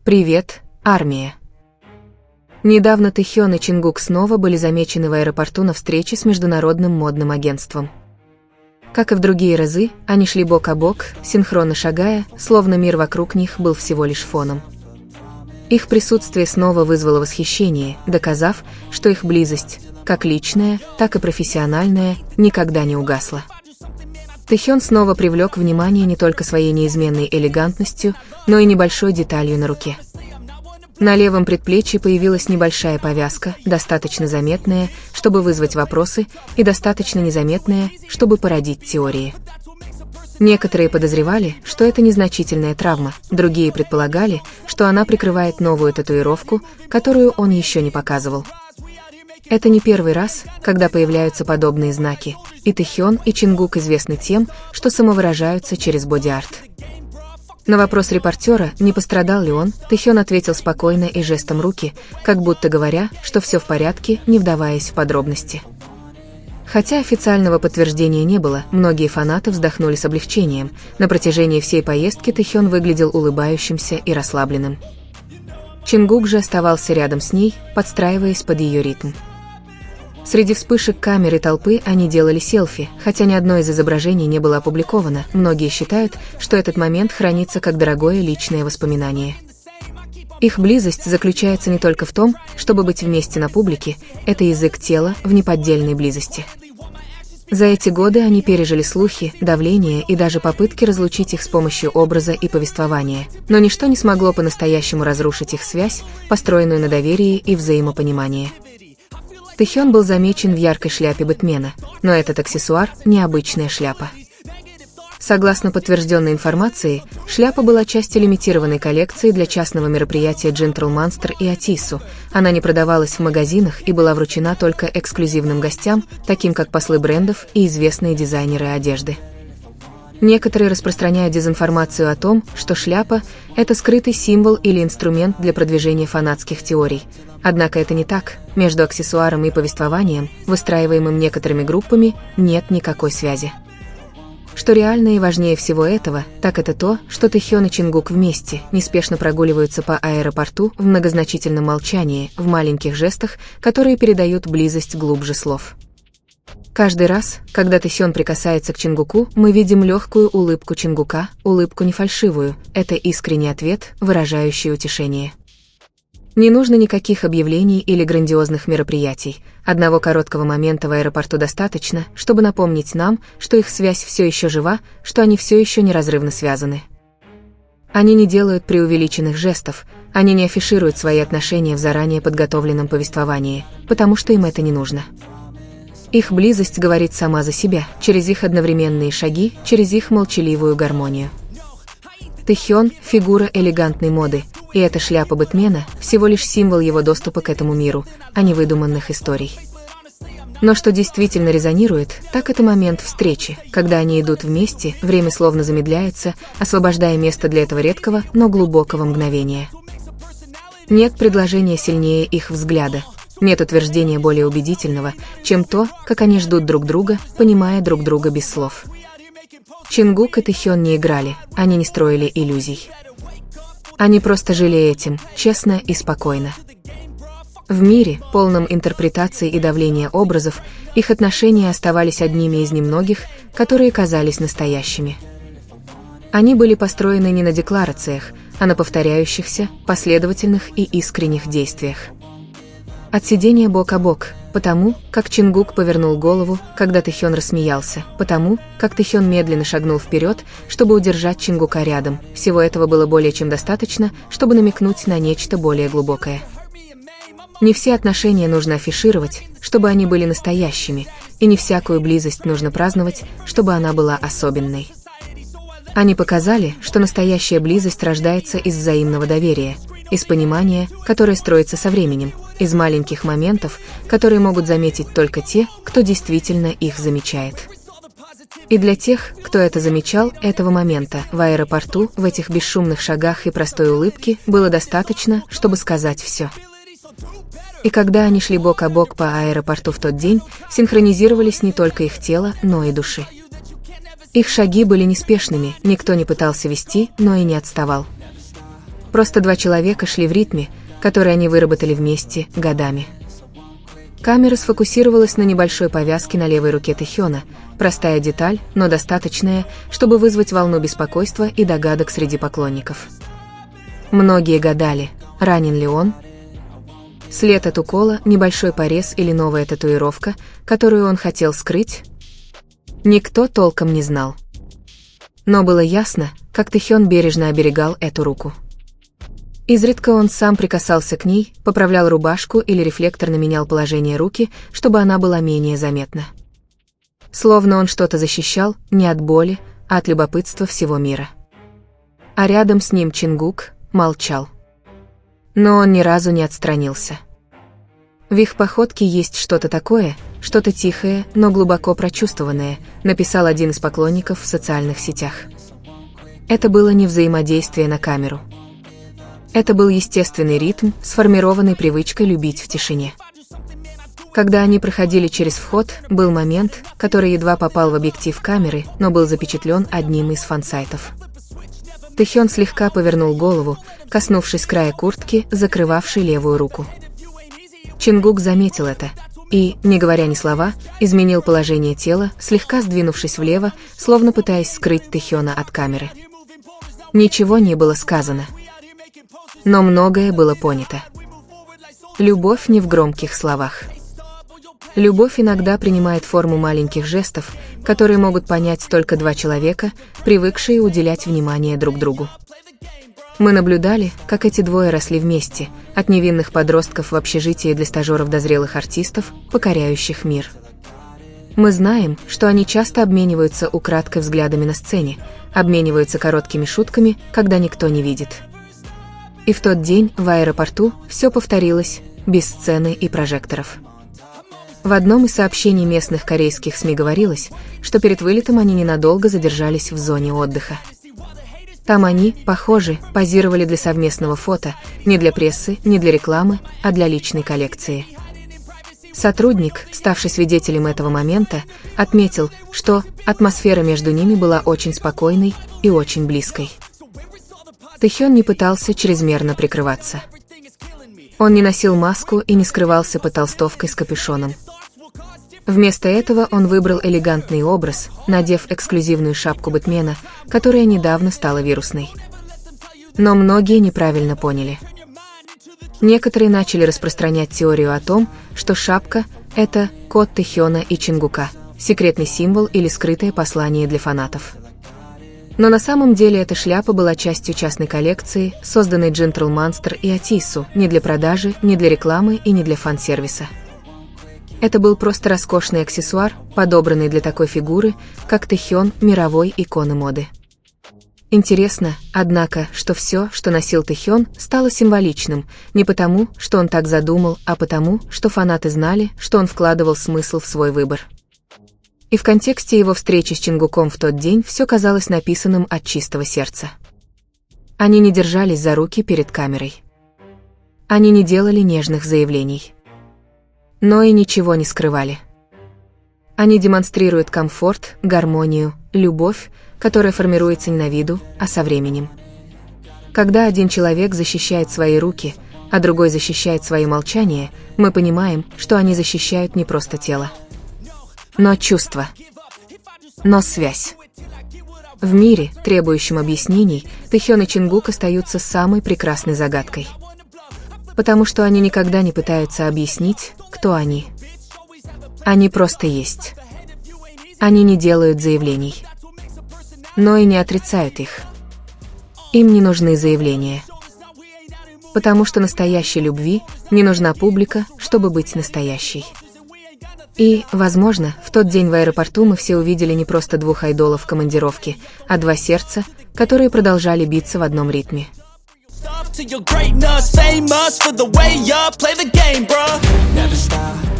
Привет, армия. Недавно Тэхён и Чингук снова были замечены в аэропорту на встрече с международным модным агентством. Как и в другие разы, они шли бок о бок, синхронно шагая, словно мир вокруг них был всего лишь фоном. Их присутствие снова вызвало восхищение, доказав, что их близость, как личная, так и профессиональная, никогда не угасла. Тэхён снова привлек внимание не только своей неизменной элегантностью, но и небольшой деталью на руке. На левом предплечье появилась небольшая повязка, достаточно заметная, чтобы вызвать вопросы, и достаточно незаметная, чтобы породить теории. Некоторые подозревали, что это незначительная травма, другие предполагали, что она прикрывает новую татуировку, которую он еще не показывал. Это не первый раз, когда появляются подобные знаки, и Тэхён и Чингук известны тем, что самовыражаются через боди-арт. На вопрос репортера, не пострадал ли он, Тэхён ответил спокойно и жестом руки, как будто говоря, что все в порядке, не вдаваясь в подробности. Хотя официального подтверждения не было, многие фанаты вздохнули с облегчением. На протяжении всей поездки Тэхён выглядел улыбающимся и расслабленным. Чингук же оставался рядом с ней, подстраиваясь под ее ритм. Среди вспышек камер и толпы они делали селфи, хотя ни одно из изображений не было опубликовано. Многие считают, что этот момент хранится как дорогое личное воспоминание. Их близость заключается не только в том, чтобы быть вместе на публике, это язык тела в неподдельной близости. За эти годы они пережили слухи, давление и даже попытки разлучить их с помощью образа и повествования, но ничто не смогло по-настоящему разрушить их связь, построенную на доверии и взаимопонимании. Тэхён был замечен в яркой шляпе Бэтмена, но этот аксессуар – необычная шляпа. Согласно подтвержденной информации, шляпа была частью лимитированной коллекции для частного мероприятия Gentle Monster и Атису. Она не продавалась в магазинах и была вручена только эксклюзивным гостям, таким как послы брендов и известные дизайнеры одежды. Некоторые распространяют дезинформацию о том, что шляпа – это скрытый символ или инструмент для продвижения фанатских теорий. Однако это не так. Между аксессуаром и повествованием, выстраиваемым некоторыми группами, нет никакой связи. Что реально и важнее всего этого, так это то, что Тэхён и Чингук вместе неспешно прогуливаются по аэропорту в многозначительном молчании, в маленьких жестах, которые передают близость глубже слов. Каждый раз, когда Тэхён прикасается к Чингуку, мы видим легкую улыбку Чингука, улыбку не фальшивую, это искренний ответ, выражающий утешение. Не нужно никаких объявлений или грандиозных мероприятий. Одного короткого момента в аэропорту достаточно, чтобы напомнить нам, что их связь все еще жива, что они все еще неразрывно связаны. Они не делают преувеличенных жестов, они не афишируют свои отношения в заранее подготовленном повествовании, потому что им это не нужно. Их близость говорит сама за себя, через их одновременные шаги, через их молчаливую гармонию. Тэхён – фигура элегантной моды, и эта шляпа Бэтмена – всего лишь символ его доступа к этому миру, а не выдуманных историй. Но что действительно резонирует, так это момент встречи, когда они идут вместе, время словно замедляется, освобождая место для этого редкого, но глубокого мгновения. Нет предложения сильнее их взгляда, нет утверждения более убедительного, чем то, как они ждут друг друга, понимая друг друга без слов. Чингук и Тэхён не играли, они не строили иллюзий. Они просто жили этим, честно и спокойно. В мире, полном интерпретаций и давления образов, их отношения оставались одними из немногих, которые казались настоящими. Они были построены не на декларациях, а на повторяющихся, последовательных и искренних действиях. От сидения бок о бок, потому, как Чингук повернул голову, когда Тэхён рассмеялся, потому, как Тэхён медленно шагнул вперед, чтобы удержать Чингука рядом, всего этого было более чем достаточно, чтобы намекнуть на нечто более глубокое. Не все отношения нужно афишировать, чтобы они были настоящими, и не всякую близость нужно праздновать, чтобы она была особенной. Они показали, что настоящая близость рождается из взаимного доверия, из понимания, которое строится со временем, из маленьких моментов, которые могут заметить только те, кто действительно их замечает. И для тех, кто это замечал, этого момента в аэропорту, в этих бесшумных шагах и простой улыбке было достаточно, чтобы сказать все. И когда они шли бок о бок по аэропорту в тот день, синхронизировались не только их тело, но и души. Их шаги были неспешными, никто не пытался вести, но и не отставал. Просто два человека шли в ритме, который они выработали вместе годами. Камера сфокусировалась на небольшой повязке на левой руке Тэхёна, простая деталь, но достаточная, чтобы вызвать волну беспокойства и догадок среди поклонников. Многие гадали, ранен ли он. След от укола, небольшой порез или новая татуировка, которую он хотел скрыть? Никто толком не знал. Но было ясно, как Тэхён бережно оберегал эту руку. Изредка он сам прикасался к ней, поправлял рубашку или рефлекторно менял положение руки, чтобы она была менее заметна. Словно он что-то защищал не от боли, а от любопытства всего мира. А рядом с ним Чингук молчал. Но он ни разу не отстранился. В их походке есть что-то такое, что-то тихое, но глубоко прочувствованное, написал один из поклонников в социальных сетях. Это было не взаимодействие на камеру. Это был естественный ритм, сформированный привычкой любить в тишине. Когда они проходили через вход, был момент, который едва попал в объектив камеры, но был запечатлен одним из фан-сайтов. Тэхён слегка повернул голову, коснувшись края куртки, закрывавшей левую руку. Чингук заметил это и, не говоря ни слова, изменил положение тела, слегка сдвинувшись влево, словно пытаясь скрыть Тэхёна от камеры. Ничего не было сказано. Но многое было понято. Любовь не в громких словах. Любовь иногда принимает форму маленьких жестов, которые могут понять только два человека, привыкшие уделять внимание друг другу. Мы наблюдали, как эти двое росли вместе, от невинных подростков в общежитии для стажеров до зрелых артистов, покоряющих мир. Мы знаем, что они часто обмениваются украдкой взглядами на сцене, обмениваются короткими шутками, когда никто не видит. И в тот день в аэропорту все повторилось, без сцены и прожекторов. В одном из сообщений местных корейских СМИ говорилось, что перед вылетом они ненадолго задержались в зоне отдыха. Там они, похоже, позировали для совместного фото, не для прессы, не для рекламы, а для личной коллекции. Сотрудник, ставший свидетелем этого момента, отметил, что атмосфера между ними была очень спокойной и очень близкой. Тэхён не пытался чрезмерно прикрываться. Он не носил маску и не скрывался под толстовкой с капюшоном. Вместо этого он выбрал элегантный образ, надев эксклюзивную шапку Бэтмена, которая недавно стала вирусной. Но многие неправильно поняли. Некоторые начали распространять теорию о том, что шапка – это код Тэхёна и Чингука, секретный символ или скрытое послание для фанатов. Но на самом деле эта шляпа была частью частной коллекции, созданной Gentle Monster и Атису, не для продажи, не для рекламы и не для фан-сервиса. Это был просто роскошный аксессуар, подобранный для такой фигуры, как Тэхён, мировой иконы моды. Интересно, однако, что все, что носил Тэхён, стало символичным, не потому, что он так задумал, а потому, что фанаты знали, что он вкладывал смысл в свой выбор. И в контексте его встречи с Чингуком в тот день все казалось написанным от чистого сердца. Они не держались за руки перед камерой. Они не делали нежных заявлений. Но и ничего не скрывали. Они демонстрируют комфорт, гармонию, любовь, которая формируется не на виду, а со временем. Когда один человек защищает свои руки, а другой защищает свое молчание, мы понимаем, что они защищают не просто тело, но чувства, но связь. В мире, требующем объяснений, Тэхён и Чингук остаются самой прекрасной загадкой. Потому что они никогда не пытаются объяснить, кто они. Они просто есть. Они не делают заявлений, но и не отрицают их. Им не нужны заявления. Потому что настоящей любви не нужна публика, чтобы быть настоящей. И, возможно, в тот день в аэропорту мы все увидели не просто двух айдолов в командировке, а два сердца, которые продолжали биться в одном ритме. To your greatness, famous for the way up, play the game, bruh. Never stop.